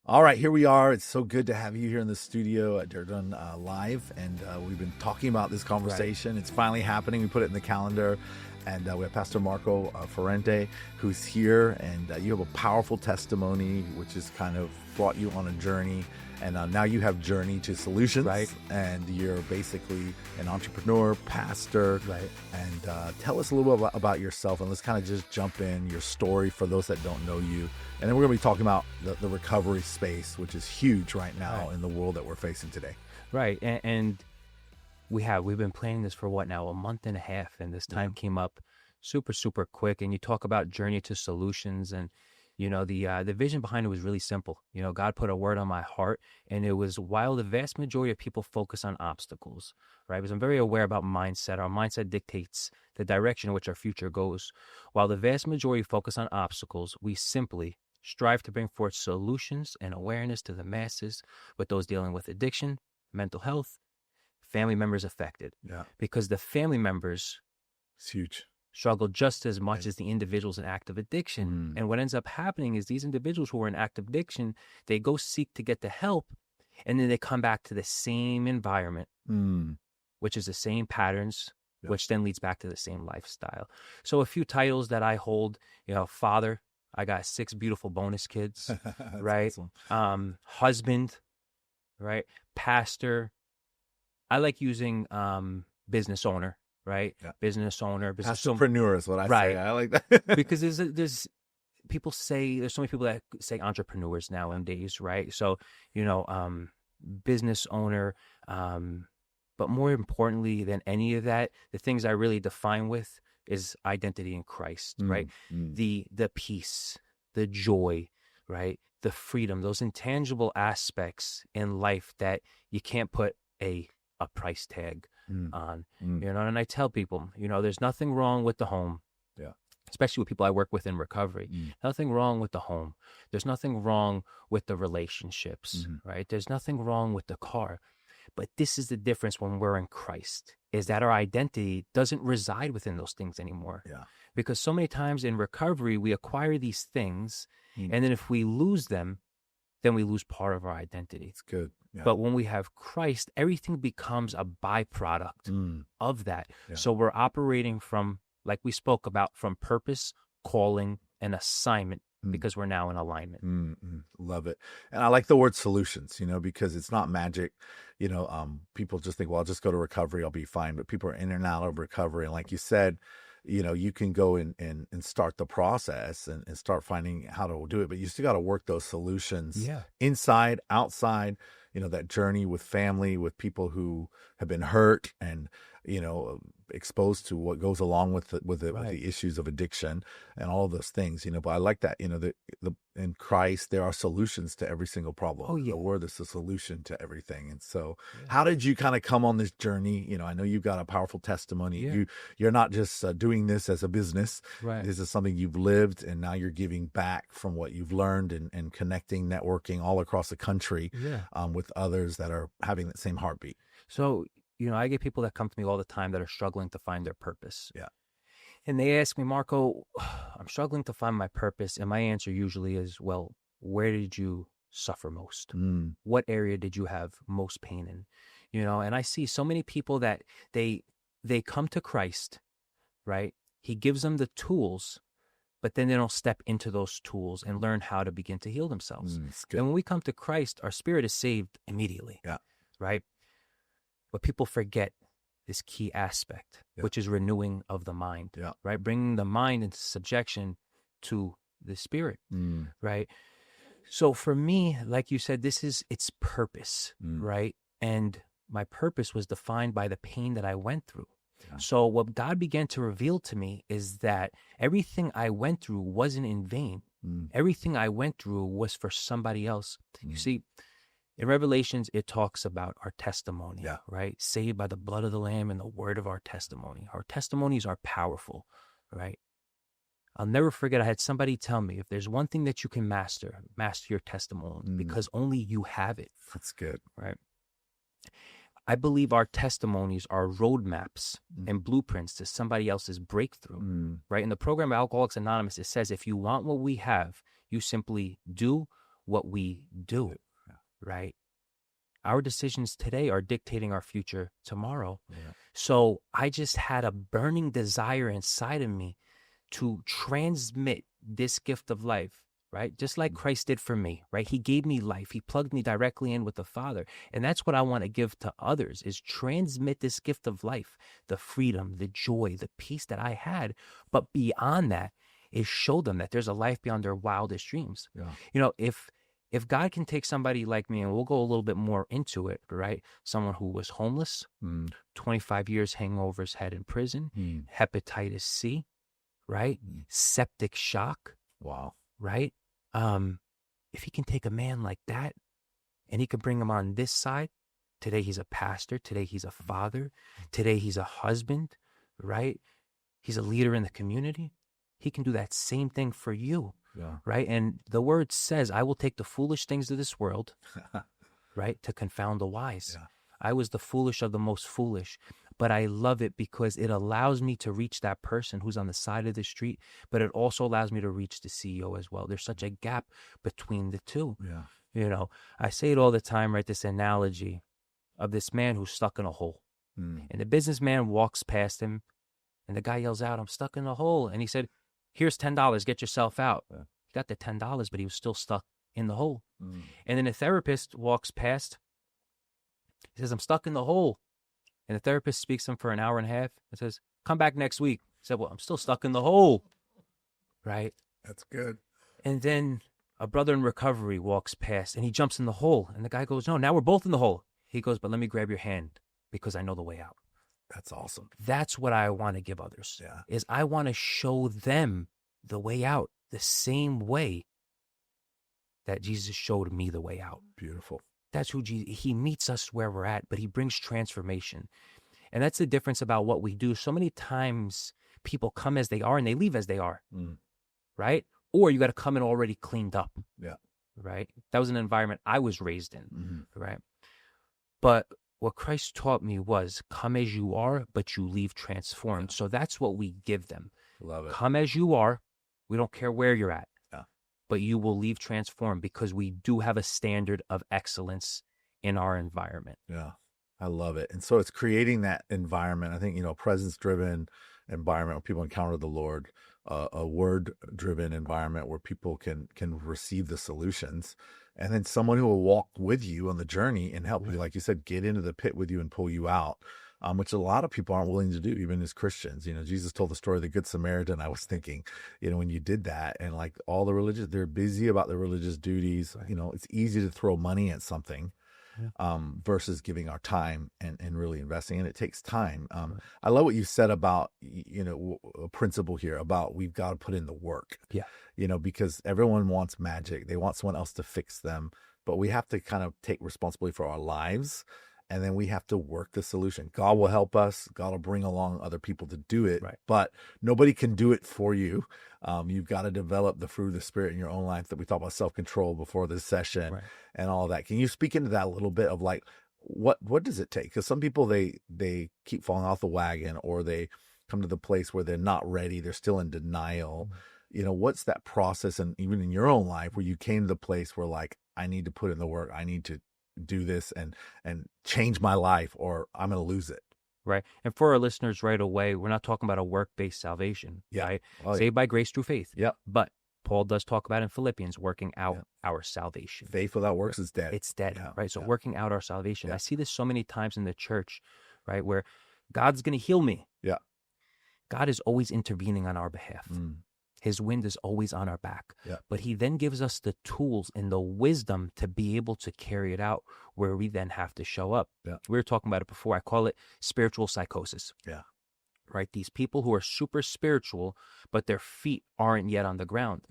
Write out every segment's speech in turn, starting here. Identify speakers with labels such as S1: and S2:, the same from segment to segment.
S1: All right, here we are. It's so good to have you here in the studio at Dunn Live, and we've been talking about this conversation. Right. It's finally happening. We put it in the calendar, and we have Pastor Marco Ferrante, who's here, and you have a powerful testimony, which has kind of brought you on a journey, and now you have Journey to Solutions, right? And you're basically an entrepreneur, pastor, right? And tell us a little bit about yourself, and let's kind of just jump in your story for those that don't know you. And then we're going to be talking about the recovery space, which is huge right now in the world that we're facing today.
S2: Right. And we've been planning this for what now, a month and a half. And this time came up super, super quick. And you talk about Journey to Solutions, and, you know, the vision behind it was really simple. You know, God put a word on my heart, and it was, while the vast majority of people focus on obstacles, right? Because I'm very aware about mindset. Our mindset dictates the direction in which our future goes. While the vast majority focus on obstacles, we simply strive to bring forth solutions and awareness to the masses, with those dealing with addiction, mental health, family members affected. Yeah. Because the family members,
S1: it's huge,
S2: struggle just as much as the individuals in active addiction. And what ends up happening is these individuals who are in active addiction, they go seek to get the help, and then they come back to the same environment, which is the same patterns, which then leads back to the same lifestyle. So a few titles that I hold, you know, father. I got 6 beautiful bonus kids, right? Awesome. Husband, right? Pastor. I like using business owner, right? Yeah. Business owner.
S1: Entrepreneur is what I say. I like that.
S2: Because there's people say, there's so many people that say entrepreneurs nowadays, right? So, you know, business owner, but more importantly than any of that, the things I really define with is identity in Christ, right? The peace, the joy, right? The freedom, those intangible aspects in life that you can't put a price tag on, you know? And I tell people, you know, there's nothing wrong with the home, especially with people I work with in recovery. Nothing wrong with the home. There's nothing wrong with the relationships, right? There's nothing wrong with the car. But this is the difference when we're in Christ, is that our identity doesn't reside within those things anymore. Yeah. Because so many times in recovery, we acquire these things, and then if we lose them, then we lose part of our identity.
S1: It's good. Yeah.
S2: But when we have Christ, everything becomes a byproduct of that. Yeah. So we're operating from, like we spoke about, from purpose, calling, and assignment, because we're now in alignment.
S1: Love it. And I like the word solutions, you know, because it's not magic. You know, people just think, well, I'll just go to recovery, I'll be fine. But people are in and out of recovery. And like you said, you know, you can go and start the process and start finding how to do it. But you still got to work those solutions inside, outside, you know, that journey with family, with people who have been hurt and, you know, exposed to what goes along with the issues of addiction and all of those things, you know. But I like that, you know, in Christ, there are solutions to every single problem. Oh, yeah. The word is the solution to everything. And so how did you kind of come on this journey? You know, I know you've got a powerful testimony. Yeah. You're not just doing this as a business. Right. This is something you've lived, and now you're giving back from what you've learned and connecting, networking all across the country with others that are having that same heartbeat.
S2: So, you know, I get people that come to me all the time that are struggling to find their purpose. Yeah. And they ask me, Marco, I'm struggling to find my purpose. And my answer usually is, well, where did you suffer most? What area did you have most pain in? You know, and I see so many people that they come to Christ, right? He gives them the tools, but then they don't step into those tools and learn how to begin to heal themselves. And when we come to Christ, our spirit is saved immediately. Yeah. Right? But people forget this key aspect, which is renewing of the mind, right? Bringing the mind into subjection to the spirit, right? So for me, like you said, it's purpose, right? And my purpose was defined by the pain that I went through. Yeah. So what God began to reveal to me is that everything I went through wasn't in vain. Everything I went through was for somebody else. You see, in Revelations, it talks about our testimony, right? Saved by the blood of the Lamb and the word of our testimony. Our testimonies are powerful, right? I'll never forget, I had somebody tell me, if there's one thing that you can master your testimony, because only you have it.
S1: That's good.
S2: Right? I believe our testimonies are roadmaps and blueprints to somebody else's breakthrough, right? In the program of Alcoholics Anonymous, it says, if you want what we have, you simply do what we do, right? Our decisions today are dictating our future tomorrow. Yeah. So I just had a burning desire inside of me to transmit this gift of life, right? Just like Christ did for me, right? He gave me life. He plugged me directly in with the Father. And that's what I want to give to others, is transmit this gift of life, the freedom, the joy, the peace that I had. But beyond that is show them that there's a life beyond their wildest dreams. Yeah. You know, if God can take somebody like me, and we'll go a little bit more into it, right? Someone who was homeless, 25 years hanging over his head in prison, hepatitis C, right? Septic shock.
S1: Wow.
S2: Right? If he can take a man like that and he can bring him on this side, today he's a pastor, today he's a father, today he's a husband, right? He's a leader in the community. He can do that same thing for you. Yeah. Right. And the word says, I will take the foolish things of this world, right, to confound the wise. Yeah. I was the foolish of the most foolish, but I love it because it allows me to reach that person who's on the side of the street, but it also allows me to reach the CEO as well. There's such a gap between the two. Yeah. You know, I say it all the time, right? This analogy of this man who's stuck in a hole. And the businessman walks past him and the guy yells out, I'm stuck in a hole. And he said, here's $10, get yourself out. Yeah. He got the $10, but he was still stuck in the hole. And then a therapist walks past. He says, I'm stuck in the hole. And the therapist speaks to him for an hour and a half and says, come back next week. He said, well, I'm still stuck in the hole. Right?
S1: That's good.
S2: And then a brother in recovery walks past and he jumps in the hole. And the guy goes, no, now we're both in the hole. He goes, but let me grab your hand because I know the way out.
S1: That's awesome.
S2: That's what I want to give others. Yeah. Is I want to show them the way out the same way that Jesus showed me the way out.
S1: Beautiful.
S2: That's who Jesus, he meets us where we're at, but he brings transformation. And that's the difference about what we do. So many times people come as they are and they leave as they are, right? Or you got to come in already cleaned up.
S1: Yeah.
S2: Right? That was an environment I was raised in, right? But what Christ taught me was come as you are, but you leave transformed. Yeah. So that's what we give them.
S1: Love it.
S2: Come as you are. We don't care where you're at. But you will leave transformed because we do have a standard of excellence in our environment.
S1: Yeah, I love it. And so it's creating that environment. I think, presence-driven environment where people encounter the Lord, a word-driven environment where people can receive the solutions, and then someone who will walk with you on the journey and help you, like you said, get into the pit with you and pull you out. Which a lot of people aren't willing to do, even as Christians. Jesus told the story of the Good Samaritan. I was thinking, when you did that, and like all the religious, they're busy about their religious duties. It's easy to throw money at something versus giving our time and really investing. And it takes time. I love what you said about, a principle here about we've got to put in the work.
S2: Yeah.
S1: Because everyone wants magic. They want someone else to fix them. But we have to kind of take responsibility for our lives. And then we have to work the solution. God will help us. God will bring along other people to do it.
S2: Right.
S1: But nobody can do it for you. You've got to develop the fruit of the Spirit in your own life. That we talked about self-control before this session and all of that. Can you speak into that a little bit of like, what does it take? Because some people, they keep falling off the wagon, or they come to the place where they're not ready. They're still in denial. What's that process? And even in your own life where you came to the place where like, I need to put in the work. I need to do this and change my life, or I'm going to lose it.
S2: Right. And for our listeners right away, we're not talking about a work-based salvation, right? Saved by grace through faith.
S1: Yep.
S2: But Paul does talk about in Philippians, working out our salvation.
S1: Faith without works is dead.
S2: It's dead, right? So working out our salvation. I see this so many times in the church, right? Where God's going to heal me.
S1: Yeah.
S2: God is always intervening on our behalf. His wind is always on our back. Yeah. But he then gives us the tools and the wisdom to be able to carry it out, where we then have to show up.
S1: Yeah.
S2: We were talking about it before. I call it spiritual psychosis.
S1: Yeah.
S2: Right? These people who are super spiritual, but their feet aren't yet on the ground.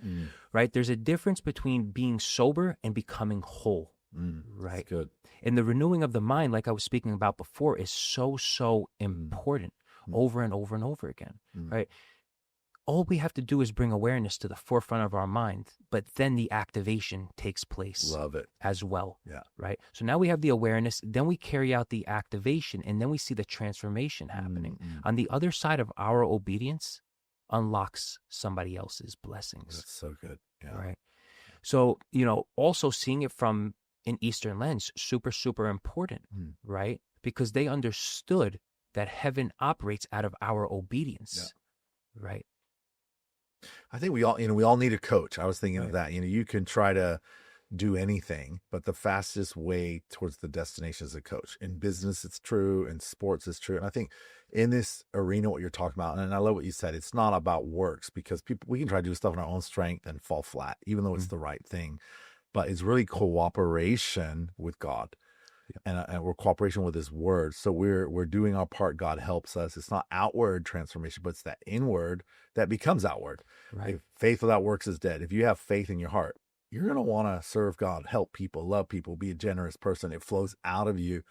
S2: Right? There's a difference between being sober and becoming whole. Right?
S1: That's good.
S2: And the renewing of the mind, like I was speaking about before, is so important over and over and over again. Right? All we have to do is bring awareness to the forefront of our mind, but then the activation takes place.
S1: Love it.
S2: As well.
S1: Yeah.
S2: Right? So now we have the awareness, then we carry out the activation, and then we see the transformation happening. On the other side of our obedience unlocks somebody else's blessings.
S1: That's so good. Yeah.
S2: Right? So, also seeing it from an Eastern lens, super, super important, right? Because they understood that heaven operates out of our obedience, right?
S1: I think we all need a coach. I was thinking of that. You can try to do anything, but the fastest way towards the destination is a coach. In business, it's true. In sports, it's true. And I think in this arena, what you're talking about, and I love what you said, it's not about works, because we can try to do stuff in our own strength and fall flat, even though it's the right thing. But it's really cooperation with God. And we're cooperation with his word. So we're doing our part. God helps us. It's not outward transformation, but it's that inward that becomes outward.
S2: Right.
S1: If faith without works is dead. If you have faith in your heart, you're going to want to serve God, help people, love people, be a generous person. It flows out of you.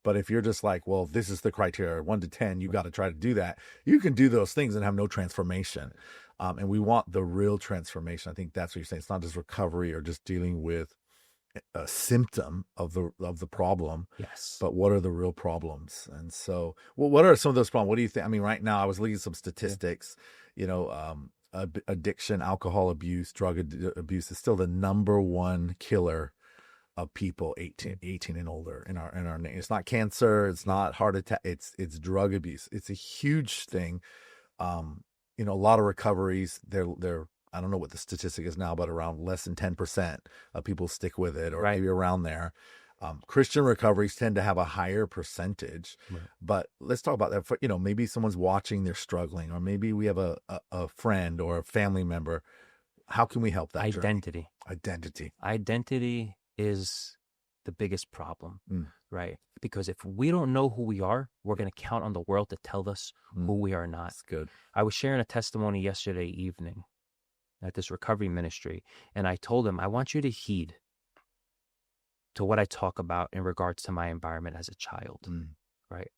S1: But if you're just like, well, this is the criteria, 1 to 10, you got to try to do that. You can do those things and have no transformation. And we want the real transformation. I think that's what you're saying. It's not just recovery or just dealing with a symptom of the problem.
S2: Yes.
S1: But what are the real problems? And so, well, what are some of those problems? What do you think? I mean, right now I was looking at some statistics, addiction, alcohol abuse, drug abuse is still the number one killer of people 18 and older in our nation. It's not cancer. It's not heart attack. It's drug abuse. It's a huge thing. A lot of recoveries, they're I don't know what the statistic is now, but around less than 10% of people stick with it, or maybe around there. Christian recoveries tend to have a higher percentage, but let's talk about that. For, maybe someone's watching, they're struggling, or maybe we have a friend or a family member. How can we help that?
S2: Identity.
S1: Identity.
S2: Identity is the biggest problem, right? Because if we don't know who we are, we're going to count on the world to tell us who we are not.
S1: That's good.
S2: I was sharing a testimony yesterday evening at this recovery ministry, and I told them, I want you to heed to what I talk about in regards to my environment as a child, right?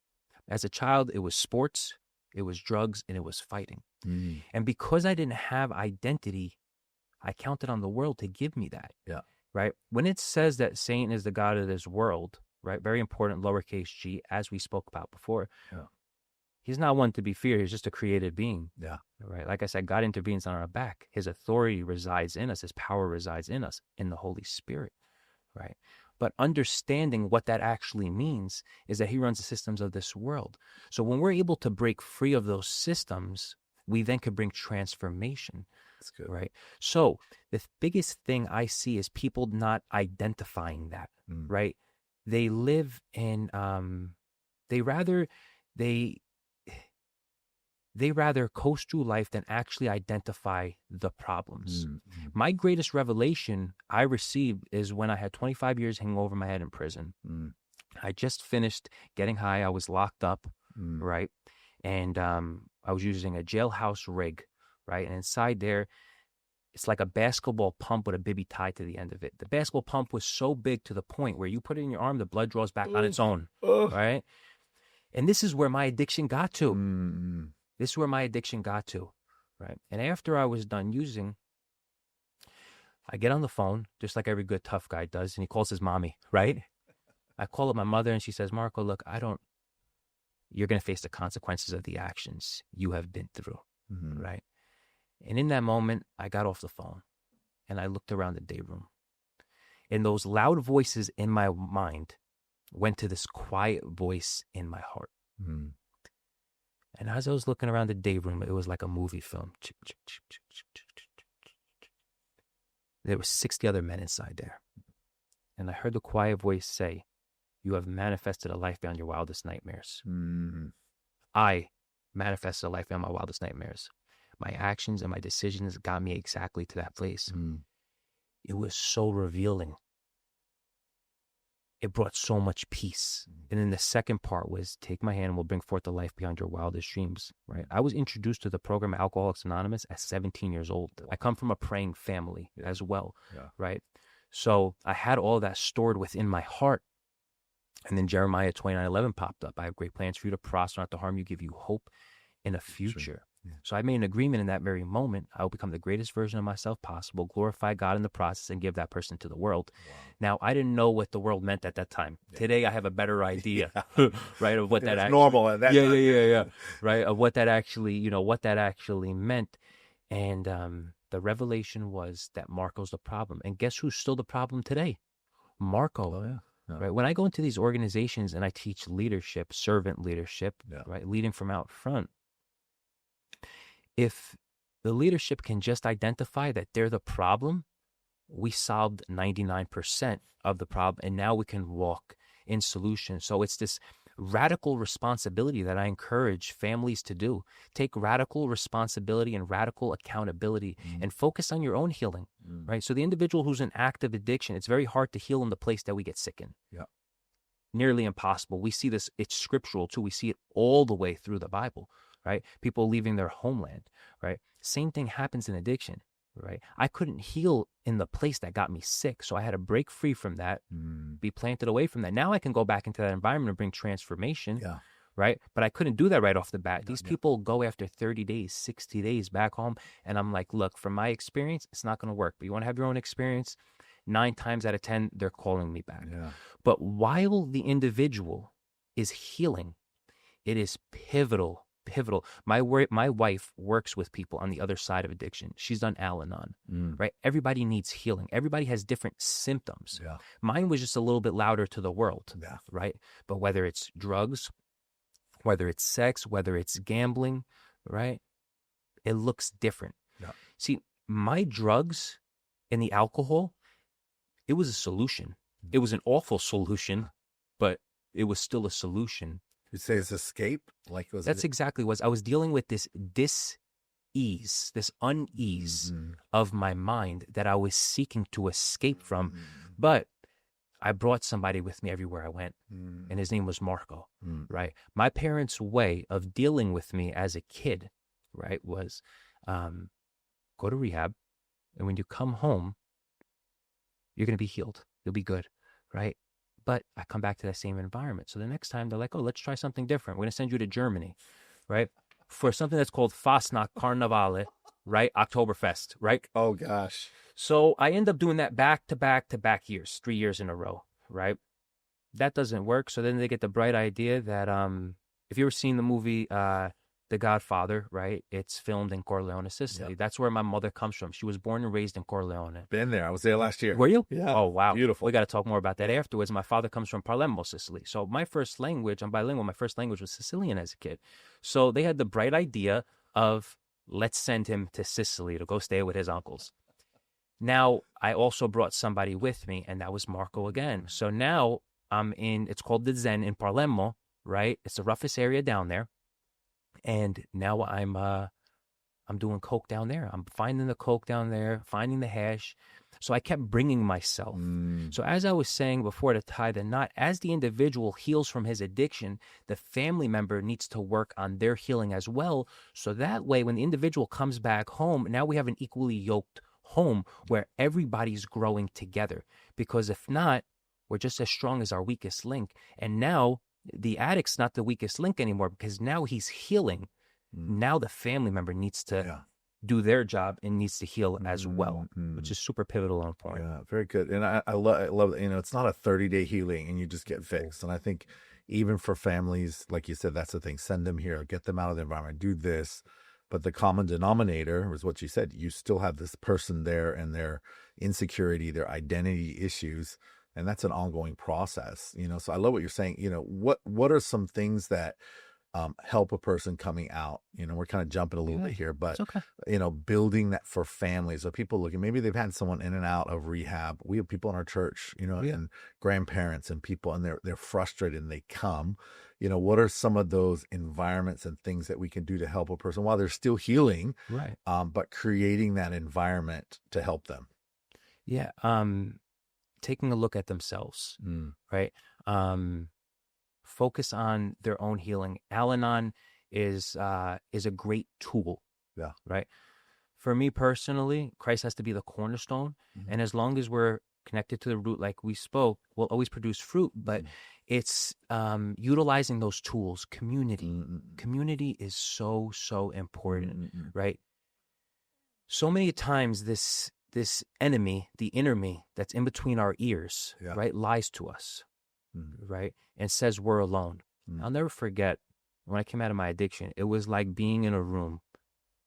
S2: As a child, it was sports, it was drugs, and it was fighting. And because I didn't have identity, I counted on the world to give me that.
S1: Yeah.
S2: Right? When it says that Satan is the god of this world, right? Very important, lowercase g, as we spoke about before. Yeah. He's not one to be feared. He's just a created being. Yeah. Right. Like I said, God intervenes on our back. His authority resides in us. His power resides in us, in the Holy Spirit. Right. But understanding what that actually means is that he runs the systems of this world. So when we're able to break free of those systems, we then could bring transformation. That's good. Right. So the biggest thing I see is people not identifying that. Right. They live in, they rather coast through life than actually identify the problems. My greatest revelation I received is when I had 25 years hanging over my head in prison. I just finished getting high. I was locked up, right? And I was using a jailhouse rig, right? And inside there, it's like a basketball pump with a bibby tied to the end of it. The basketball pump was so big to the point where you put it in your arm, the blood draws back on its own, right? And this is where my addiction got to. This is where my addiction got to, right? And after I was done using, I get on the phone, just like every good tough guy does, and he calls his mommy, right? I call up my mother, and she says, Marco, look, you're going to face the consequences of the actions you have been through, right? And in that moment, I got off the phone, and I looked around the day room. And those loud voices in my mind went to this quiet voice in my heart. And as I was looking around the day room, it was like a movie film. There were 60 other men inside there. And I heard the quiet voice say, you have manifested a life beyond your wildest nightmares. I manifested a life beyond my wildest nightmares. My actions and my decisions got me exactly to that place. It was so revealing. It brought so much peace. And then the second part was, take my hand and we'll bring forth a life beyond your wildest dreams, right? I was introduced to the program Alcoholics Anonymous at 17 years old. I come from a praying family as well, right? So I had all that stored within my heart. And then Jeremiah 29:11 popped up. I have great plans for you to prosper, not to harm you, give you hope in a future. So I made an agreement in that very moment. I will become the greatest version of myself possible, glorify God in the process, and give that person to the world. Now, I didn't know what the world meant at that time. Today, I have a better idea, right, of what that actually
S1: normal at that time.
S2: Right, of what that actually, what that actually meant. And The revelation was that Marco's the problem. And guess who's still the problem today? Marco.
S1: Oh, yeah. Yeah.
S2: Right. When I go into these organizations and I teach leadership, servant leadership, right, leading from out front, if the leadership can just identify that they're the problem, we solved 99% of the problem, and now we can walk in solution. So it's this radical responsibility that I encourage families to do. Take radical responsibility and radical accountability and focus on your own healing, right? So the individual who's in active addiction, it's very hard to heal in the place that we get sick in.
S1: Yeah.
S2: Nearly impossible. We see this, it's scriptural too. We see it all the way through the Bible, right? People leaving their homeland, right? Same thing happens in addiction, right? I couldn't heal in the place that got me sick. So I had to break free from that, be planted away from that. Now I can go back into that environment and bring transformation, right? But I couldn't do that right off the bat. These people go after 30 days, 60 days back home. And I'm like, look, from my experience, it's not going to work. But you want to have your own experience? 9 times out of 10, they're calling me back. Yeah. But while the individual is healing, it is pivotal. My wife works with people on the other side of addiction. She's done Al-Anon, right? Everybody needs healing. Everybody has different symptoms. Yeah. Mine was just a little bit louder to the world, right? But whether it's drugs, whether it's sex, whether it's gambling, right? It looks different. Yeah. See, my drugs and the alcohol, it was a solution. It was an awful solution, but it was still a solution.
S1: You say it's escape?
S2: That's exactly what I was dealing with, this dis-ease, this unease of my mind that I was seeking to escape from. But I brought somebody with me everywhere I went, and his name was Marco, right? My parents' way of dealing with me as a kid, right, was go to rehab, and when you come home, you're going to be healed. You'll be good, right? But I come back to that same environment. So the next time they're like, oh, let's try something different. We're going to send you to Germany, right? For something that's called Fastnacht Carnevale, right? Oktoberfest, right?
S1: Oh, gosh.
S2: So I end up doing that back to back years, 3 years in a row, right? That doesn't work. So then they get the bright idea that if you ever seen the movie The Godfather, right? It's filmed in Corleone, Sicily. Yep. That's where my mother comes from. She was born and raised in Corleone.
S1: Been there. I was there last year.
S2: Were you?
S1: Yeah.
S2: Oh, wow.
S1: Beautiful.
S2: We got to talk more about that afterwards. My father comes from Palermo, Sicily. So my first language, I'm bilingual, my first language was Sicilian as a kid. So they had the bright idea of, let's send him to Sicily to go stay with his uncles. Now, I also brought somebody with me, and that was Marco again. So now I'm it's called the Zen in Palermo, right? It's the roughest area down there. And now I'm doing coke down there. I'm finding the coke down there, finding the hash. So I kept bringing myself. So as I was saying before, to tie the knot, as the individual heals from his addiction, the family member needs to work on their healing as well. So that way, when the individual comes back home, now we have an equally yoked home where everybody's growing together. Because if not, we're just as strong as our weakest link. And now the addict's not the weakest link anymore, because now he's healing. Now the family member needs to do their job and needs to heal as well, which is super pivotal and important.
S1: Yeah, very good. And I love that, it's not a 30-day healing and you just get fixed. And I think even for families, like you said, that's the thing. Send them here, get them out of the environment, do this. But the common denominator is what you said. You still have this person there and their insecurity, their identity issues. And that's an ongoing process, So I love what you're saying. What are some things that help a person coming out? We're kind of jumping a little bit here, but
S2: okay.
S1: Building that for families. So people looking, maybe they've had someone in and out of rehab. We have people in our church, and grandparents and people, and they're frustrated and they come. What are some of those environments and things that we can do to help a person while they're still healing,
S2: right?
S1: But creating that environment to help them.
S2: Yeah. Taking a look at themselves, right? Focus on their own healing. Al-Anon is a great tool, right? For me personally, Christ has to be the cornerstone, and as long as we're connected to the root, like we spoke, we'll always produce fruit. But it's utilizing those tools. Community is so important, right? So many times this enemy, the inner me that's in between our ears, right, lies to us, right, and says we're alone. I'll never forget when I came out of my addiction, it was like being in a room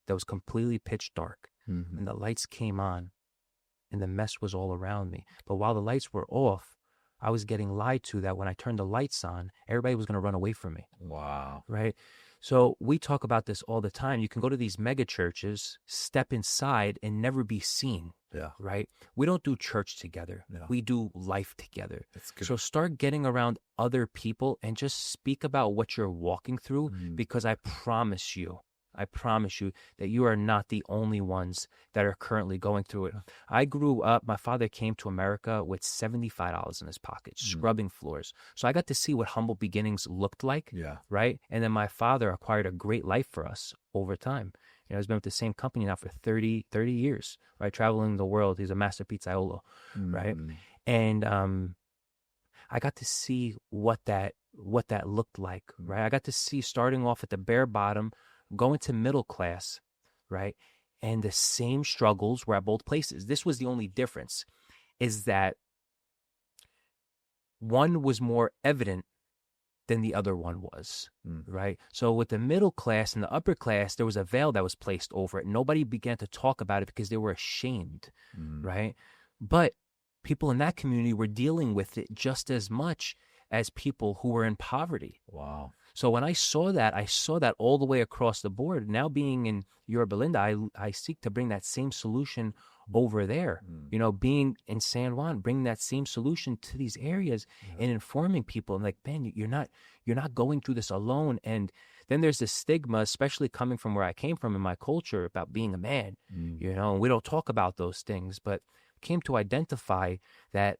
S2: that was completely pitch dark. and the lights came on and the mess was all around me. But while the lights were off, I was getting lied to that when I turned the lights on, everybody was going to run away from me.
S1: Wow.
S2: Right? So we talk about this all the time. You can go to these mega churches, step inside, and never be seen.
S1: Yeah.
S2: Right? We don't do church together.
S1: Yeah.
S2: We do life together.
S1: That's good.
S2: So start getting around other people and just speak about what you're walking through, because I promise you that you are not the only ones that are currently going through it. I grew up, my father came to America with $75 in his pocket, scrubbing floors. So I got to see what humble beginnings looked like, right? And then my father acquired a great life for us over time. You know, he's been with the same company now for 30 years, right? Traveling the world. He's a master pizzaiolo, right? And I got to see what that looked like, right? I got to see starting off at the bare bottom, going to middle class, right? And the same struggles were at both places. This was the only difference, is that one was more evident than the other one was, right? So with the middle class and the upper class, there was a veil that was placed over it. Nobody began to talk about it because they were ashamed, right? But people in that community were dealing with it just as much as people who were in poverty.
S1: Wow.
S2: So when I saw that all the way across the board. Now being in Yorba Linda, I seek to bring that same solution over there. You know, being in San Juan, bring that same solution to these areas and informing people. And like, man, you're not going through this alone. And then there's this stigma, especially coming from where I came from in my culture, about being a man. You know, and we don't talk about those things, but came to identify that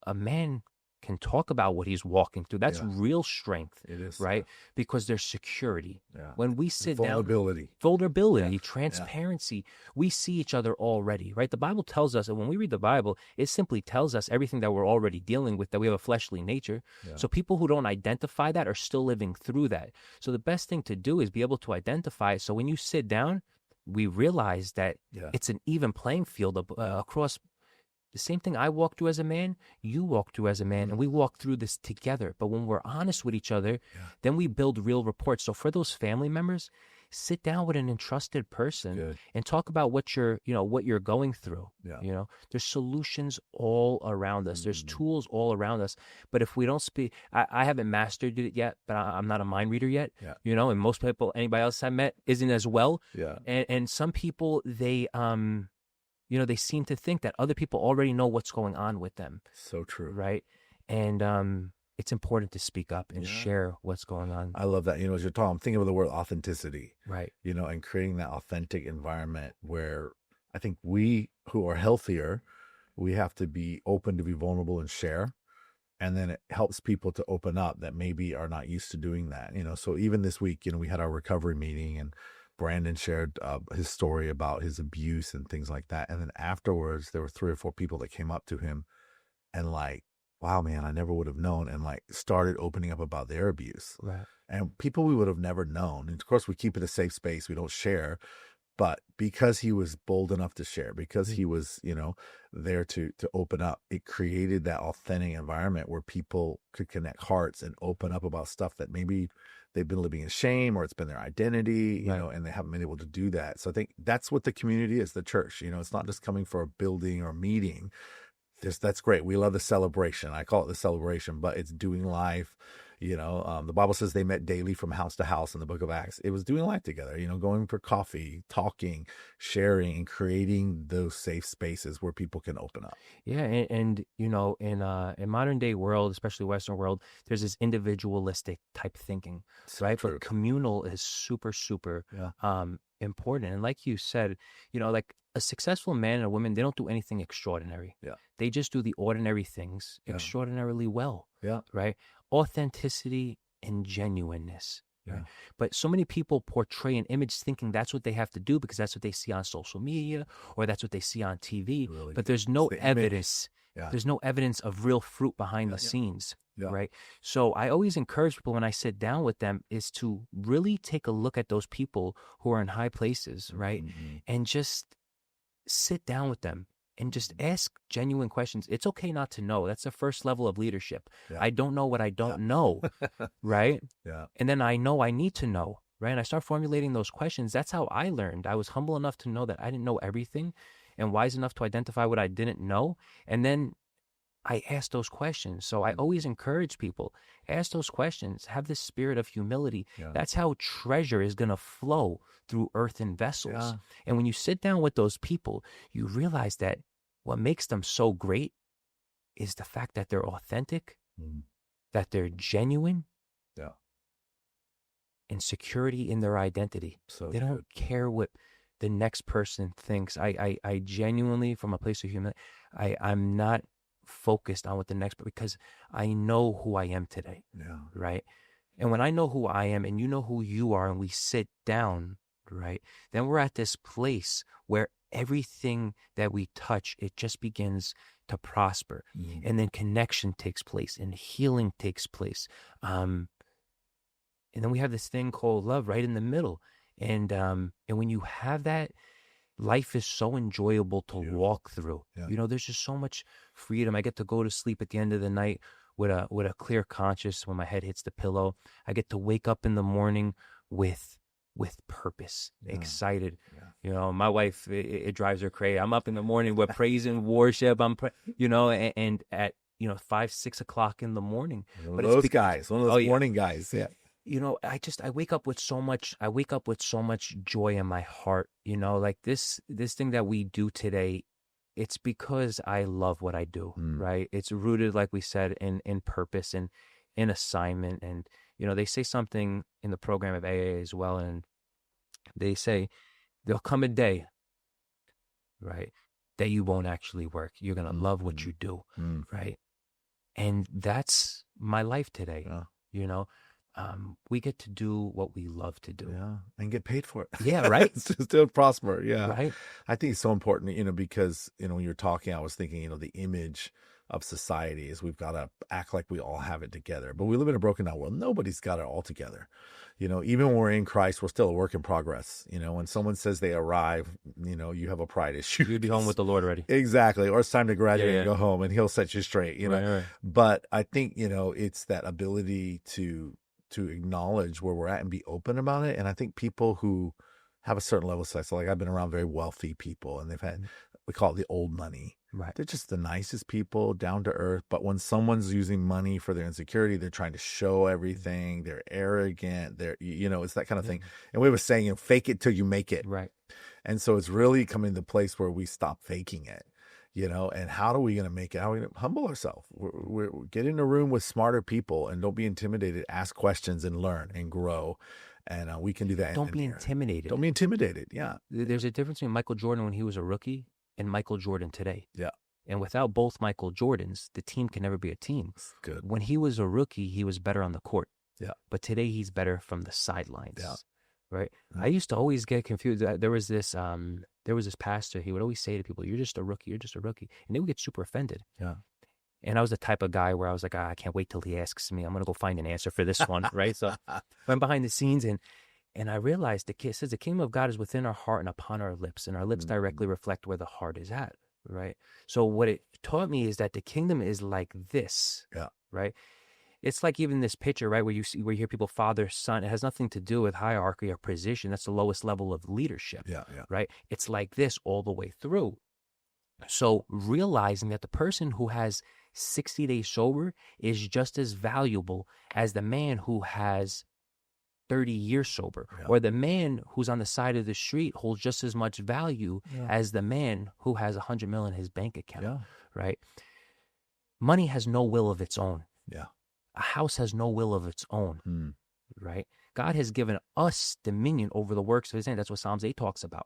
S2: a man can talk about what he's walking through. That's real strength.
S1: It is,
S2: right? Because there's security. When we sit
S1: vulnerability.
S2: Vulnerability, transparency, we see each other already, right? The Bible tells us, and when we read the Bible, it simply tells us everything that we're already dealing with, that we have a fleshly nature. So people who don't identify that are still living through that. So the best thing to do is be able to identify. So when you sit down, we realize that it's an even playing field across. The same thing I walk through as a man, you walk through as a man, and we walk through this together. But when we're honest with each other, then we build real rapport. So for those family members, sit down with an entrusted person and talk about what you're going through. You know, there's solutions all around us. There's tools all around us. But if we don't speak, I haven't mastered it yet, but I'm not a mind reader yet. You know, and most people, anybody else I met isn't as well. And some people, they they seem to think that other people already know what's going on with them.
S1: So true.
S2: Right? And it's important to speak up and share what's going on.
S1: I love that. You know, as you're talking, I'm thinking of the word authenticity.
S2: Right.
S1: You know, and creating that authentic environment where I think we who are healthier, we have to be open to be vulnerable and share. And then it helps people to open up that maybe are not used to doing that. You know, so even this week, you know, we had our recovery meeting and Brandon shared his story about his abuse and things like that. And then afterwards, there were 3 or 4 people that came up to him and like, wow, man, I never would have known. And like started opening up about their abuse.
S2: Right.
S1: And people we would have never known. And of course, we keep it a safe space. We don't share. But because he was bold enough to share, because he was, you know, there to open up, it created that authentic environment where people could connect hearts and open up about stuff that maybe they've been living in shame or it's been their identity, you know, and they haven't been able to do that. So I think that's what the community is, the church. You know, it's not just coming for a building or meeting. That's great. We love the celebration. I call it the celebration, but it's doing life. You know, the Bible says they met daily from house to house in the book of Acts. It was doing life together, you know, going for coffee, talking, sharing, and creating those safe spaces where people can open up.
S2: Yeah. And you know, in modern day world, especially Western world, there's this individualistic type thinking, right? But communal is super, super important. And like you said, you know, like a successful man and a woman, they don't do anything extraordinary. They just do the ordinary things extraordinarily well. Right. Authenticity and genuineness. Right? But so many people portray an image thinking that's what they have to do because that's what they see on social media or that's what they see on TV. Really? But there's no evidence. There's no evidence of real fruit behind the scenes. Right. So I always encourage people when I sit down with them is to really take a look at those people who are in high places. Right. And just sit down with them. And just ask genuine questions. It's okay not to know. That's the first level of leadership. I don't know what I don't know, right? And then I know I need to know, right? And I start formulating those questions. That's how I learned. I was humble enough to know that I didn't know everything and wise enough to identify what I didn't know. And then I asked those questions. So I always encourage people, ask those questions, have this spirit of humility.
S1: Yeah.
S2: That's how treasure is going to flow through earthen vessels.
S1: Yeah.
S2: And when you sit down with those people, you realize that what makes them so great is the fact that they're authentic, that they're genuine, and security in their identity.
S1: So
S2: they don't care what the next person thinks. I genuinely, from a place of humility, I'm not focused on what the next, because I know who I am today.
S1: Yeah.
S2: Right. And when I know who I am and you know who you are and we sit down, right, then we're at this place where everything that we touch, it just begins to prosper. And then connection takes place and healing takes place. And then we have this thing called love right in the middle. And when you have that, life is so enjoyable to walk through.
S1: Yeah.
S2: You know, there's just so much freedom. I get to go to sleep at the end of the night with a clear conscience when my head hits the pillow. I get to wake up in the morning with purpose, excited. Yeah. You know, my wife, it drives her crazy. I'm up in the morning with praise and worship. And at 5, 6 o'clock in the morning.
S1: One of those morning guys. Yeah.
S2: You know, I wake up with so much joy in my heart, you know, like this thing that we do today. It's because I love what I do, right? It's rooted, like we said, in purpose and in assignment. And, you know, they say something in the program of AA as well. And they say there'll come a day, right, that you won't actually work. You're going to love what you do, right? And that's my life today, you know? We get to do what we love to do.
S1: Yeah. And get paid for it.
S2: Yeah, right.
S1: Still prosper. Yeah.
S2: Right.
S1: I think it's so important, you know, because, you know, when you're talking, I was thinking, you know, the image of society is we've got to act like we all have it together. But we live in a broken down world. Nobody's got it all together. You know, even when we're in Christ, we're still a work in progress. You know, when someone says they arrive, you know, you have a pride issue.
S2: You'd be home with the Lord already.
S1: Exactly. Or it's time to graduate and go home and he'll set you straight, you know.
S2: Right.
S1: But I think, you know, it's that ability to acknowledge where we're at and be open about it. And I think people who have a certain level of success, like I've been around very wealthy people and they've had, we call it the old money.
S2: Right.
S1: They're just the nicest people, down to earth. But when someone's using money for their insecurity, they're trying to show everything. They're arrogant. They're, you know, it's that kind of thing. And we were saying, you know, fake it till you make it.
S2: Right.
S1: And so it's really coming to the place where we stop faking it. You know, and how are we going to make it? How are we going to humble ourselves? We're get in a room with smarter people and don't be intimidated. Ask questions and learn and grow. And we can do that.
S2: Don't be intimidated.
S1: Don't be intimidated. Yeah.
S2: There's a difference between Michael Jordan when he was a rookie and Michael Jordan today.
S1: Yeah.
S2: And without both Michael Jordans, the team can never be a team.
S1: Good.
S2: When he was a rookie, he was better on the court.
S1: Yeah.
S2: But today he's better from the sidelines.
S1: Yeah.
S2: Right. I used to always get confused. There was this pastor. He would always say to people, "You're just a rookie. You're just a rookie," and they would get super offended.
S1: Yeah.
S2: And I was the type of guy where I was like, I can't wait till he asks me. I'm gonna go find an answer for this one, right? So I'm behind the scenes, and I realized it says the kingdom of God is within our heart and upon our lips, and our lips directly reflect where the heart is at, right? So what it taught me is that the kingdom is like this, right? It's like even this picture, right, where you hear people father, son. It has nothing to do with hierarchy or position. That's the lowest level of leadership, right? It's like this all the way through. So realizing that the person who has 60 days sober is just as valuable as the man who has 30 years sober, or the man who's on the side of the street holds just as much value as the man who has 100 million in his bank account, right? Money has no will of its own.
S1: Yeah.
S2: A house has no will of its own, right? God has given us dominion over the works of his hand. That's what Psalms 8 talks about,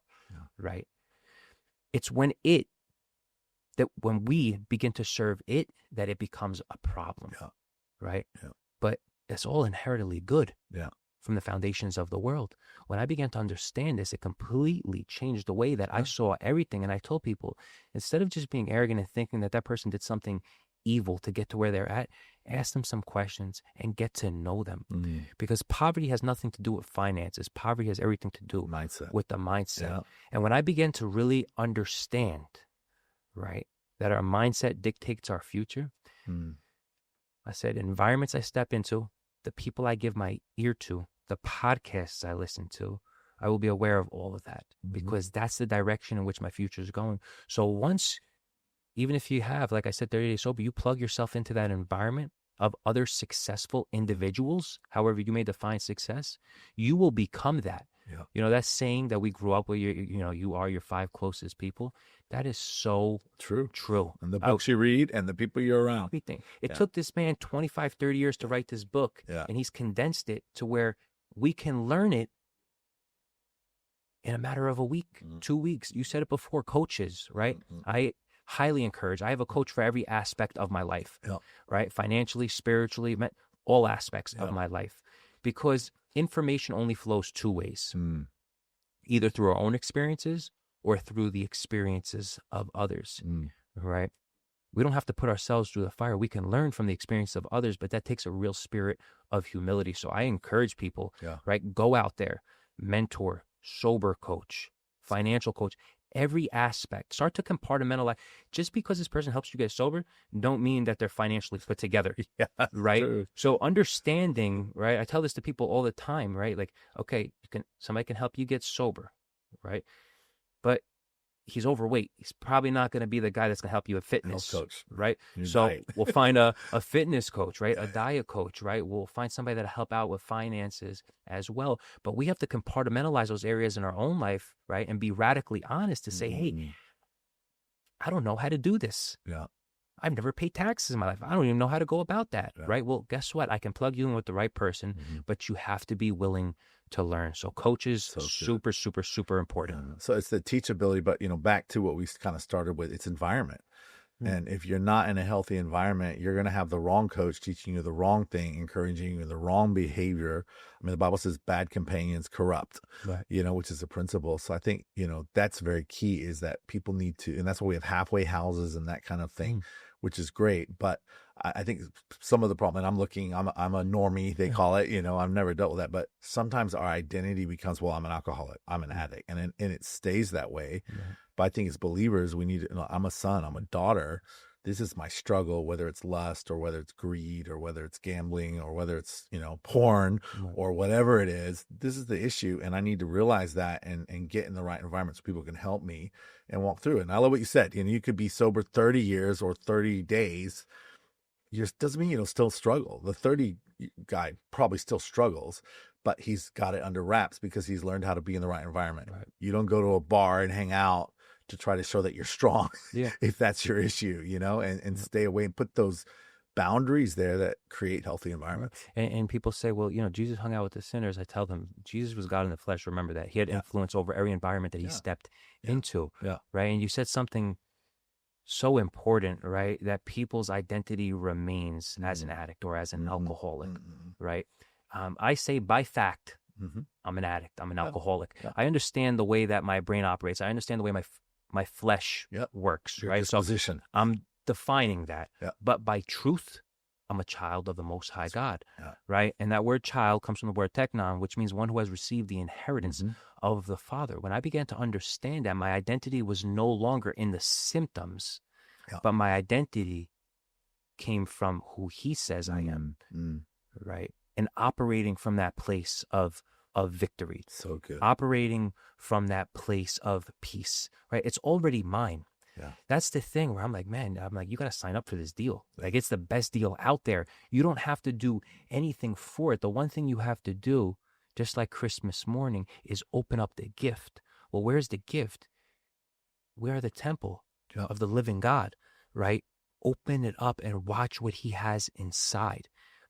S2: right? It's when we begin to serve it, that it becomes a problem, right? Yeah. But it's all inherently good from the foundations of the world. When I began to understand this, it completely changed the way that I saw everything. And I told people, instead of just being arrogant and thinking that person did something evil to get to where they're at, ask them some questions and get to know them. Because poverty has nothing to do with finances. Poverty has everything to do with the mindset. And when I began to really understand, right, that our mindset dictates our future, I said, environments I step into, the people I give my ear to, the podcasts I listen to, I will be aware of all of that because that's the direction in which my future is going. So once, even if you have, like I said, 30 days sober, you plug yourself into that environment of other successful individuals, however you may define success, you will become that.
S1: Yeah.
S2: You know, that saying that we grew up with, you are your 5 closest people. That is so
S1: true. And the
S2: Oh,
S1: books you read and the people you're around.
S2: everything. It took this man 25, 30 years to write this book, and he's condensed it to where we can learn it in a matter of a week, 2 weeks. You said it before, coaches, right? I highly encourage. I have a coach for every aspect of my life, right? Financially, spiritually, all aspects of my life, because information only flows 2 ways, either through our own experiences or through the experiences of others, right? We don't have to put ourselves through the fire. We can learn from the experience of others, but that takes a real spirit of humility. So I encourage people, right? Go out there, mentor, sober coach, financial coach, every aspect. Start to compartmentalize. Just because this person helps you get sober, don't mean that they're financially put together, right? True. So understanding, right? I tell this to people all the time, right? Like, okay, somebody can help you get sober, right? But he's overweight. He's probably not going to be the guy that's going to help you with fitness,
S1: coach,
S2: right? So we'll find a fitness coach, right? A diet coach, right? We'll find somebody that'll help out with finances as well. But we have to compartmentalize those areas in our own life, right? And be radically honest to say, hey, I don't know how to do this. Yeah. I've never paid taxes in my life. I don't even know how to go about that, right? Well, guess what? I can plug you in with the right person, but you have to be willing to learn. So coaches, super, super, super important.
S1: So it's the teachability, but back to what we kind of started with, it's environment. And if you're not in a healthy environment, you're going to have the wrong coach teaching you the wrong thing, encouraging you the wrong behavior. I mean, the Bible says bad companions corrupt, which is a principle. So I think, that's very key, is that people need to, and that's why we have halfway houses and that kind of thing, which is great. But I think some of the problem, and I'm a normie, they call it, I've never dealt with that, but sometimes our identity becomes, well, I'm an alcoholic, I'm an addict, and it stays that way. But I think as believers, we need to, I'm a son, I'm a daughter. This is my struggle, whether it's lust or whether it's greed or whether it's gambling or whether it's, porn or whatever it is. This is the issue. And I need to realize that and get in the right environment so people can help me and walk through it. And I love what you said. You could be sober 30 years or 30 days. Doesn't mean you don't still struggle. The 30 guy probably still struggles, but he's got it under wraps because he's learned how to be in the right environment. Right. You don't go to a bar and hang out to try to show that you're strong, if that's your issue, and stay away and put those boundaries there that create healthy environments.
S2: And people say, well, Jesus hung out with the sinners. I tell them, Jesus was God in the flesh. Remember that. He had influence over every environment that he stepped into, right? And you said something so important, right? That people's identity remains as an addict or as an alcoholic, right? I say by fact, I'm an addict. I'm an alcoholic. I understand the way that my brain operates. I understand the way my flesh works,
S1: your
S2: right?
S1: disposition.
S2: So I'm defining that. But by truth, I'm a child of the Most High God, right? And that word child comes from the word teknon, which means one who has received the inheritance of the Father. When I began to understand that, my identity was no longer in the symptoms, but my identity came from who he says I am, right? And operating from that place of victory.
S1: So good.
S2: Operating from that place of peace, right? It's already mine. Yeah. That's the thing where I'm like, you got to sign up for this deal. Like, it's the best deal out there. You don't have to do anything for it. The one thing you have to do, just like Christmas morning, is open up the gift. Well, where's the gift? We are the temple of the living God, right? Open it up and watch what he has inside,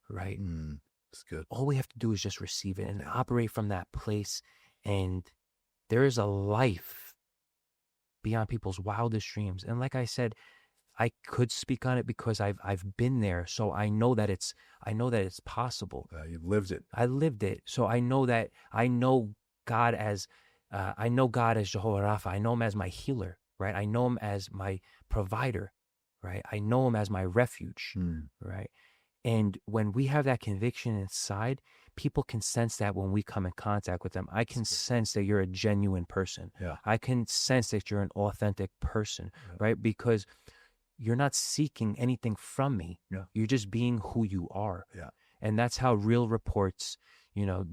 S2: right?
S1: It's good.
S2: All we have to do is just receive it and operate from that place. And there is a life beyond people's wildest dreams. And like I said, I could speak on it because I've been there. So I know that it's possible.
S1: You've lived it.
S2: I lived it. So I know God as Jehovah Rapha. I know him as my healer, right? I know him as my provider, right? I know him as my refuge, right? And when we have that conviction inside, people can sense that when we come in contact with them. I can sense that you're a genuine person. I can sense that you're an authentic person, right? Because you're not seeking anything from me. You're just being who you are. And that's how real reports,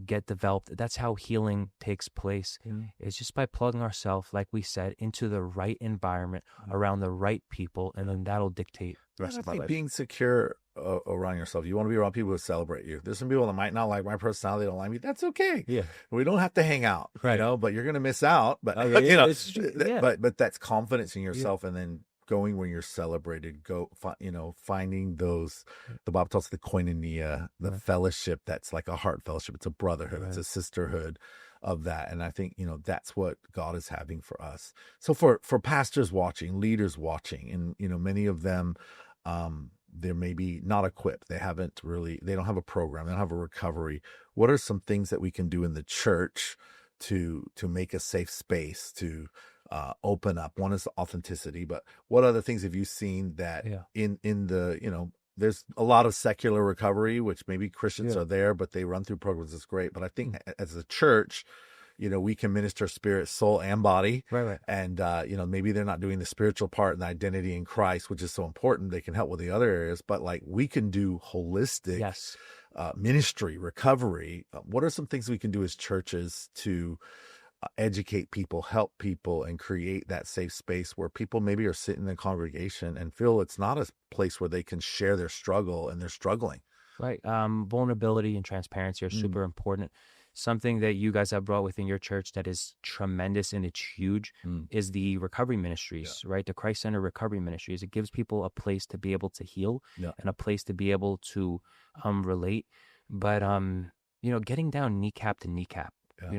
S2: get developed. That's how healing takes place. It's just by plugging ourselves, like we said, into the right environment, around the right people, and then that'll dictate the rest of our life.
S1: Being secure around yourself. You want to be around people who celebrate you. There's some people that might not like my personality, don't like me. That's okay.
S2: Yeah.
S1: We don't have to hang out,
S2: right.
S1: But you're going to miss out. But, but that's confidence in yourself. And then going when you're celebrated, finding those, the Bible talks the koinonia, the fellowship that's like a heart fellowship. It's a brotherhood. It's a sisterhood of that. And I think, that's what God is having for us. So for pastors watching, leaders watching, and, many of them, they're maybe not equipped. They don't have a program. They don't have a recovery. What are some things that we can do in the church to make a safe space to open up? One is authenticity, but what other things have you seen that in the, there's a lot of secular recovery, which maybe Christians are there, but they run through programs. That's great. But I think as a church, we can minister spirit, soul, and body.
S2: Right.
S1: And, maybe they're not doing the spiritual part and the identity in Christ, which is so important. They can help with the other areas, but like we can do holistic ministry, recovery. What are some things we can do as churches to educate people, help people, and create that safe space where people maybe are sitting in the congregation and feel it's not a place where they can share their struggle and they're struggling?
S2: Right. Vulnerability and transparency are super important. Something that you guys have brought within your church that is tremendous and it's huge is the recovery ministries, right? The Christ-centered recovery ministries. It gives people a place to be able to heal and a place to be able to relate. But, getting down kneecap to kneecap,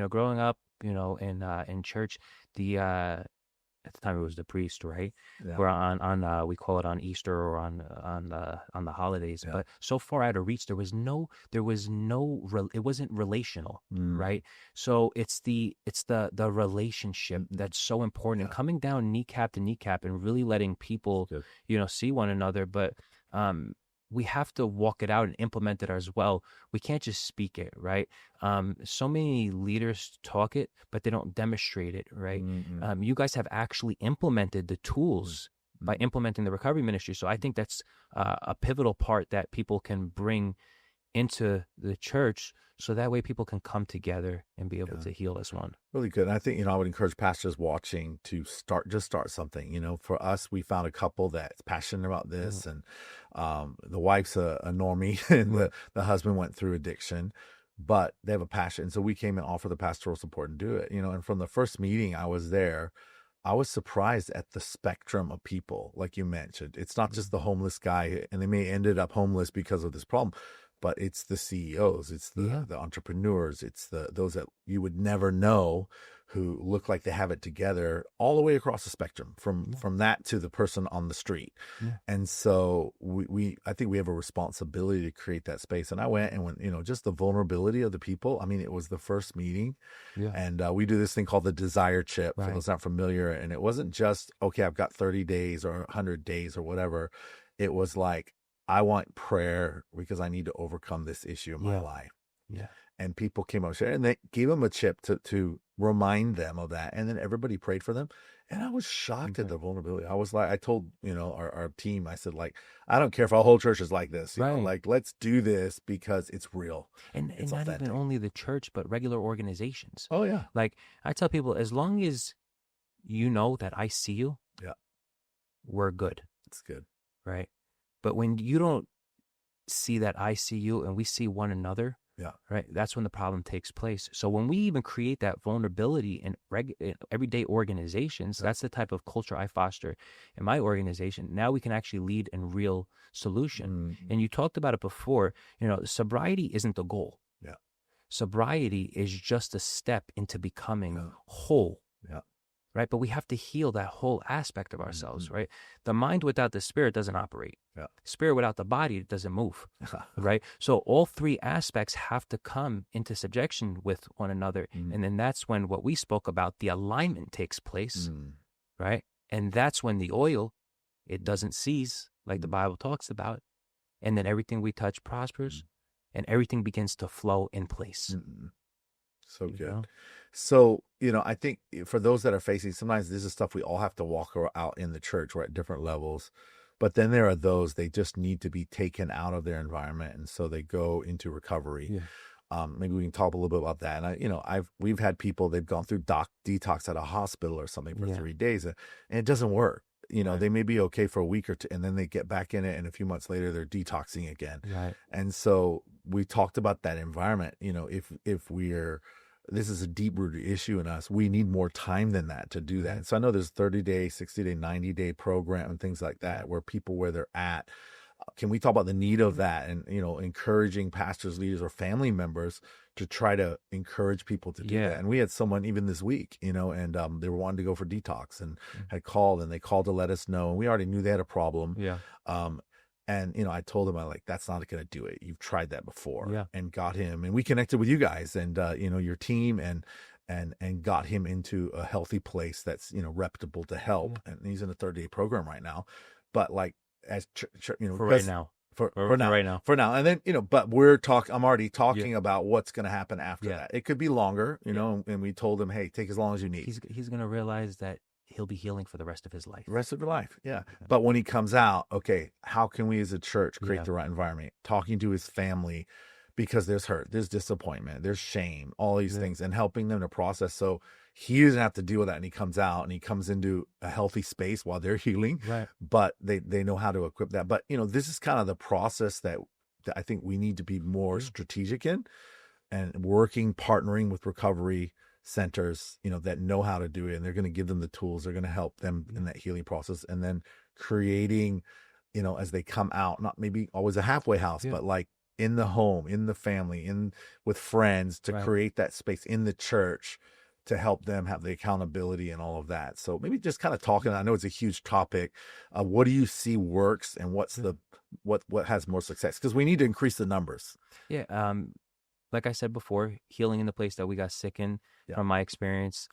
S2: growing up, in church, at the time it was the priest, right? We're on we call it on Easter or on the holidays. But so far out of reach, it wasn't relational, right? So it's the relationship that's so important, and coming down kneecap to kneecap and really letting people, see one another. But we have to walk it out and implement it as well. We can't just speak it, right? So many leaders talk it, but they don't demonstrate it, right? You guys have actually implemented the tools by implementing the recovery ministry. So I think that's a pivotal part that people can bring into the church, so that way people can come together and be able to heal as one.
S1: Really good. And I think, I would encourage pastors watching to start something. For us, we found a couple that's passionate about this, and the wife's a normie, and the husband went through addiction, but they have a passion. And so we came and offered the pastoral support and do it, and from the first meeting I was there, I was surprised at the spectrum of people, like you mentioned. It's not just the homeless guy, and they may ended up homeless because of this problem, but it's the CEOs, it's the entrepreneurs, it's those that you would never know who look like they have it together, all the way across the spectrum, from that to the person on the street. And so I think we have a responsibility to create that space. And I went, and when, just the vulnerability of the people, I mean, it was the first meeting, and we do this thing called the desire chip, for those not familiar. And it wasn't just, okay, I've got 30 days or 100 days or whatever. It was like, I want prayer because I need to overcome this issue in my life. And people came up and they gave them a chip to remind them of that. And then everybody prayed for them. And I was shocked at the vulnerability. I was like, I told, our team, I said, like, I don't care if our whole church is like this, like, let's do this because it's real.
S2: And not authentic. Even only the church, but regular organizations.
S1: Oh yeah.
S2: Like I tell people, as long as you know that I see you, we're good.
S1: It's good.
S2: Right. But when you don't see that I see you and we see one another, right, that's when the problem takes place. So when we even create that vulnerability in everyday organizations, that's the type of culture I foster in my organization. Now we can actually lead in real solution. And you talked about it before, sobriety isn't the goal. Sobriety is just a step into becoming whole. Right. But we have to heal that whole aspect of ourselves, right? The mind without the spirit doesn't operate. Spirit without the body doesn't move. Right. So all three aspects have to come into subjection with one another. And then that's when what we spoke about, the alignment takes place. Right. And that's when the oil, it doesn't cease, like the Bible talks about. And then everything we touch prospers and everything begins to flow in place.
S1: So good. So, I think for those that are facing, sometimes this is stuff we all have to walk out in the church. We're at different levels. But then there are those, they just need to be taken out of their environment. And so they go into recovery. Maybe we can talk a little bit about that. And we've had people, they've gone through detox at a hospital or something for 3 days, and it doesn't work. They may be okay for a week or two, and then they get back in it, and a few months later they're detoxing again.
S2: Right.
S1: And so we talked about that environment. If this is a deep-rooted issue in us, we need more time than that to do that. And so I know there's 30-day, 60-day, 90-day program and things like that where people, where they're at. Can we talk about the need of that, and encouraging pastors, leaders, or family members to try to encourage people to do that? And we had someone even this week, and they were wanting to go for detox, and had called, and they called to let us know, and we already knew they had a problem. And I told him, that's not going to do it. You've tried that before, and got him, and we connected with you guys and your team, and got him into a healthy place that's reputable to help. And he's in a 30-day program right now, but as for
S2: right now,
S1: and then but I'm already talking about what's going to happen after that. It could be longer, and we told him, hey, take as long as you need.
S2: He's going to realize that he'll be healing for the rest of his life.
S1: But when he comes out, okay, how can we as a church create the right environment? Talking to his family, because there's hurt, there's disappointment, there's shame, all these things, and helping them to process, so he doesn't have to deal with that, and he comes out and he comes into a healthy space while they're healing. But they know how to equip that. But this is kind of the process that I think we need to be more strategic in, and partnering with recovery centers, that know how to do it, and they're going to give them the tools, they're going to help them in that healing process, and then creating, as they come out, not maybe always a halfway house, but in the home, in the family, with friends, to create that space in the church to help them have the accountability and all of that. So maybe just kind of talking, I know it's a huge topic. What do you see works, and what's what has more success? Because we need to increase the numbers.
S2: Like I said before, healing in the place that we got sick in, from my experience,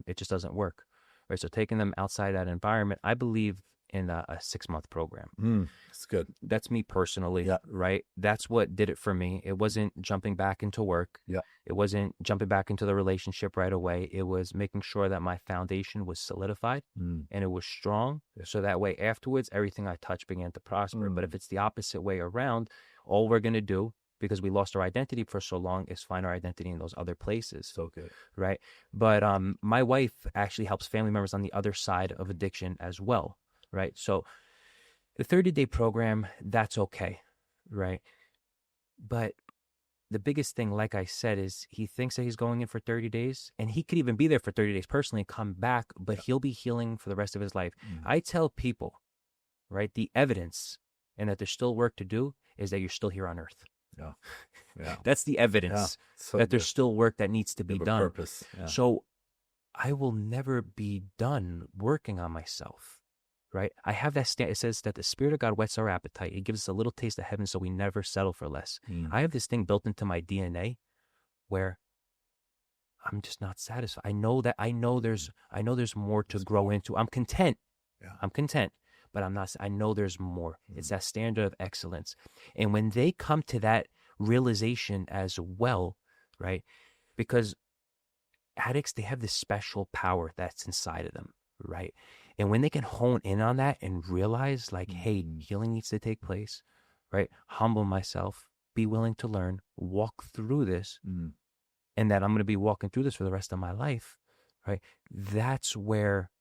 S2: it just doesn't work. Right. So taking them outside that environment, I believe in a 6-month program.
S1: That's good.
S2: That's me personally, right? That's what did it for me. It wasn't jumping back into work. It wasn't jumping back into the relationship right away. It was making sure that my foundation was solidified and it was strong. So that way afterwards, everything I touched began to prosper. But if it's the opposite way around, all we're going to do, because we lost our identity for so long, is find our identity in those other places.
S1: So good.
S2: Right. But my wife actually helps family members on the other side of addiction as well. Right. So the 30-day program, that's okay. Right. But the biggest thing, like I said, is he thinks that he's going in for 30 days, and he could even be there for 30 days personally and come back, but he'll be healing for the rest of his life. I tell people, right, the evidence and that there's still work to do is that you're still here on earth. That's the evidence that there's still work that needs to be done.
S1: Purpose.
S2: So I will never be done working on myself. Right? I have that it says that the Spirit of God whets our appetite. It gives us a little taste of heaven so we never settle for less. I have this thing built into my DNA where I'm just not satisfied. I know there's more to grow into. I'm content. I'm content, but I'm not. I know there's more. It's that standard of excellence. And when they come to that realization as well, right? Because addicts, they have this special power that's inside of them, right? And when they can hone in on that and realize, hey, healing needs to take place, right? Humble myself, be willing to learn, walk through this, and that I'm going to be walking through this for the rest of my life, right? That's where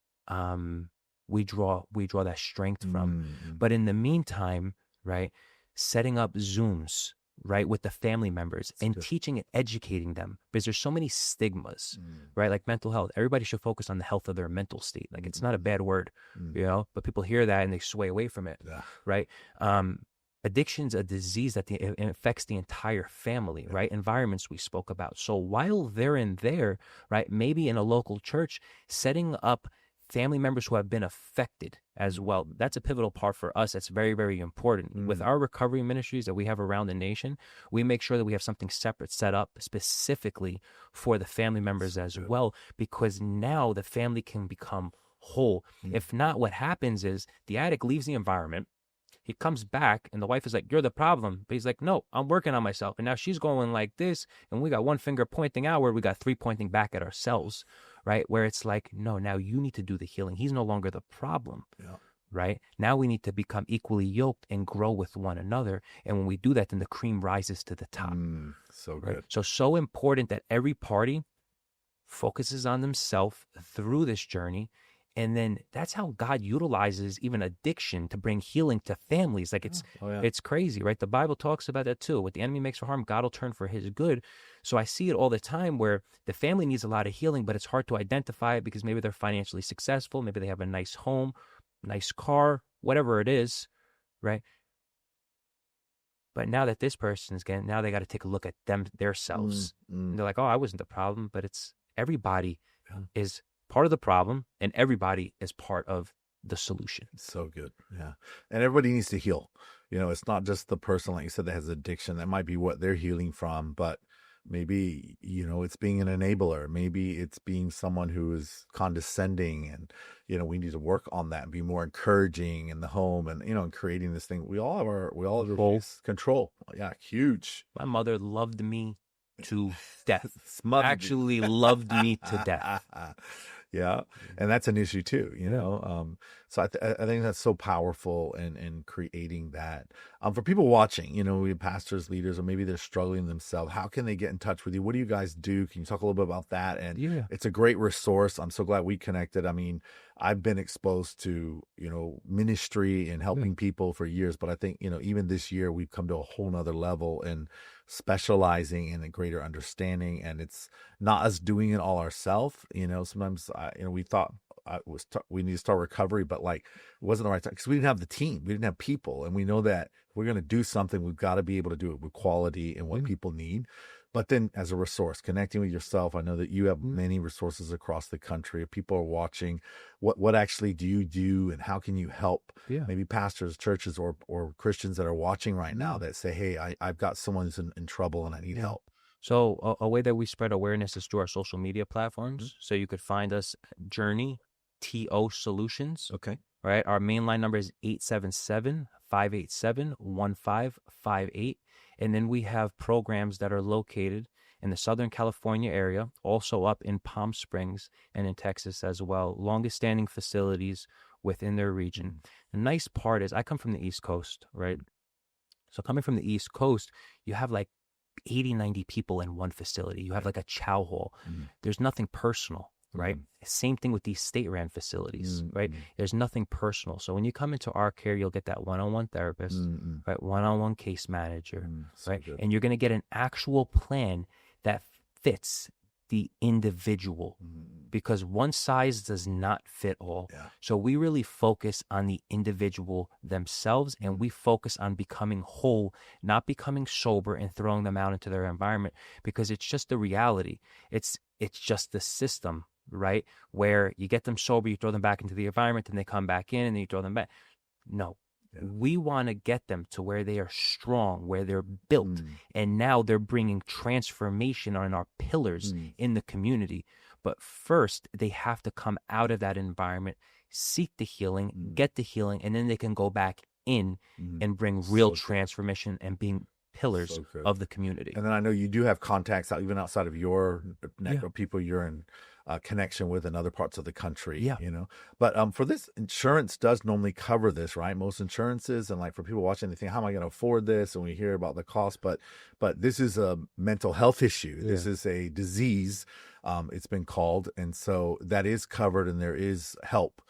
S2: we draw that strength from. But in the meantime, right, setting up Zooms, right, with the family members and teaching and educating them, because there's so many stigmas, right? Like mental health. Everybody should focus on the health of their mental state. Like it's not a bad word, but people hear that and they sway away from it, right? Addiction's a disease that it affects the entire family, right? Environments we spoke about. So while they're in there, right, maybe in a local church, setting up family members who have been affected as well. That's a pivotal part for us. That's very, very important. With our recovery ministries that we have around the nation, we make sure that we have something separate set up specifically for the family members as well, because now the family can become whole. If not, what happens is the addict leaves the environment. He comes back and the wife is like, you're the problem. But he's like, no, I'm working on myself. And now she's going like this. And we got one finger pointing outward. We got 3 pointing back at ourselves, right? Where it's like, no, now you need to do the healing. He's no longer the problem, right? Now we need to become equally yoked and grow with one another. And when we do that, then the cream rises to the top.
S1: So
S2: right?
S1: good.
S2: So important that every party focuses on themselves through this journey. And then that's how God utilizes even addiction to bring healing to families. Like it's crazy, right? The Bible talks about that too. What the enemy makes for harm, God will turn for his good. So I see it all the time where the family needs a lot of healing, but it's hard to identify it because maybe they're financially successful. Maybe they have a nice home, nice car, whatever it is, right? But now that this person's getting, now they got to take a look at themselves. And they're like, oh, I wasn't the problem, but it's everybody is part of the problem, and everybody is part of the solution.
S1: So good. Yeah. And everybody needs to heal. It's not just the person, like you said, that has addiction. That might be what they're healing from, but maybe, it's being an enabler. Maybe it's being someone who is condescending, and, we need to work on that and be more encouraging in the home and, and creating this thing. We all have control. Yeah. Huge.
S2: My mother loved me to death. Actually loved me to death.
S1: Yeah. And that's an issue too, so I think that's so powerful in creating that. For people watching, we have pastors, leaders, or maybe they're struggling themselves. How can they get in touch with you? What do you guys do? Can you talk a little bit about that? And it's a great resource. I'm so glad we connected. I mean, I've been exposed to, ministry and helping people for years, but I think, even this year we've come to a whole nother level in specializing in a greater understanding. And it's not us doing it all ourselves. Sometimes, we thought we need to start recovery, but it wasn't the right time because we didn't have the team. We didn't have people. And we know that if we're going to do something, we've got to be able to do it with quality and what people need. But then as a resource, connecting with yourself, I know that you have many resources across the country. If people are watching, what actually do you do, and how can you help maybe pastors, churches, or Christians that are watching right now that say, hey, I've got someone who's in trouble and I need help?
S2: So a way that we spread awareness is through our social media platforms. So you could find us Journey TO Solutions.
S1: Okay.
S2: Right. Our main line number is 877-587-1558. And then we have programs that are located in the Southern California area, also up in Palm Springs and in Texas as well. Longest standing facilities within their region. The nice part is I come from the East Coast, right? So coming from the East Coast, you have 80, 90 people in one facility. You have a chow hall. There's nothing personal. Right. Same thing with these state-ran facilities, right? There's nothing personal. So when you come into our care, you'll get that one-on-one therapist, right? One-on-one case manager, right? So and you're going to get an actual plan that fits the individual because one size does not fit all. Yeah. So we really focus on the individual themselves, and we focus on becoming whole, not becoming sober and throwing them out into their environment because it's just the reality. It's just the system. Right? Where you get them sober, you throw them back into the environment, and they come back in, and then you throw them back. No. We want to get them to where they are strong, where they're built. And now they're bringing transformation on our pillars in the community. But first, they have to come out of that environment, seek the healing, get the healing, and then they can go back in and bring real transformation and being pillars of the community.
S1: And then I know you do have contacts even outside of your network, people you're in connection with in other parts of the country, But for this, insurance does normally cover this, right? Most insurances, and for people watching, they think, how am I going to afford this? And we hear about the cost, but this is a mental health issue. This is a disease, it's been called. And so that is covered, and there is help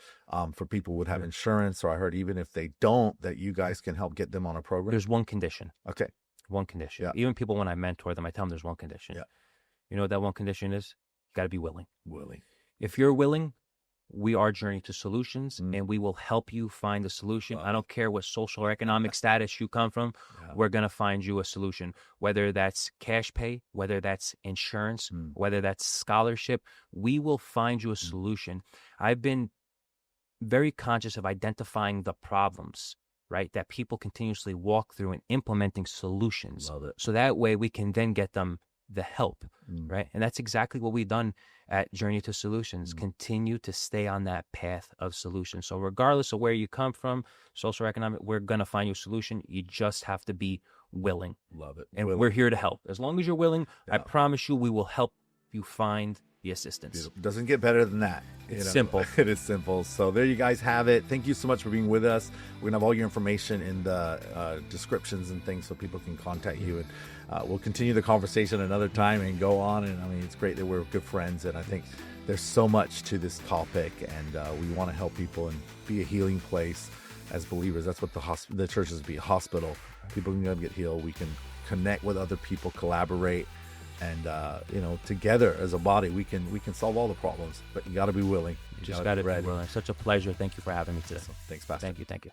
S1: for people who would have insurance, or I heard even if they don't, that you guys can help get them on a program.
S2: There's one condition.
S1: Okay.
S2: One condition. Yeah. Even people, when I mentor them, I tell them there's one condition. Yeah. You know what that one condition is? You got to be willing. If you're willing, we are Journey to Solutions, and we will help you find a solution. I don't care what social or economic status you come from. We're going to find you a solution, whether that's cash pay, whether that's insurance, whether that's scholarship. We will find you a solution. I've been very conscious of identifying the problems, right, that people continuously walk through and implementing solutions.
S1: Love it.
S2: So that way we can then get them the help, right? And that's exactly what we've done at Journey to Solutions. Continue to stay on that path of solutions. So regardless of where you come from, social or economic, we're going to find you a solution. You just have to be willing.
S1: Love it.
S2: And we're here to help. As long as you're willing, I promise you we will help you find the assistance.
S1: Beautiful. Doesn't get better than that.
S2: It's simple.
S1: It is simple. So there you guys have it. Thank you so much for being with us. We're gonna have all your information in the descriptions and things so people can contact you, and we'll continue the conversation another time and go on. And I mean, it's great that we're good friends, and I think there's so much to this topic, and we want to help people and be a healing place as believers. That's what the church is, be a hospital. People can go and get healed. We can connect with other people, collaborate, and together as a body, we can solve all the problems. But you got to be willing.
S2: You just got to be willing. Such a pleasure. Thank you for having me today.
S1: Thanks, Pastor.
S2: Thank you.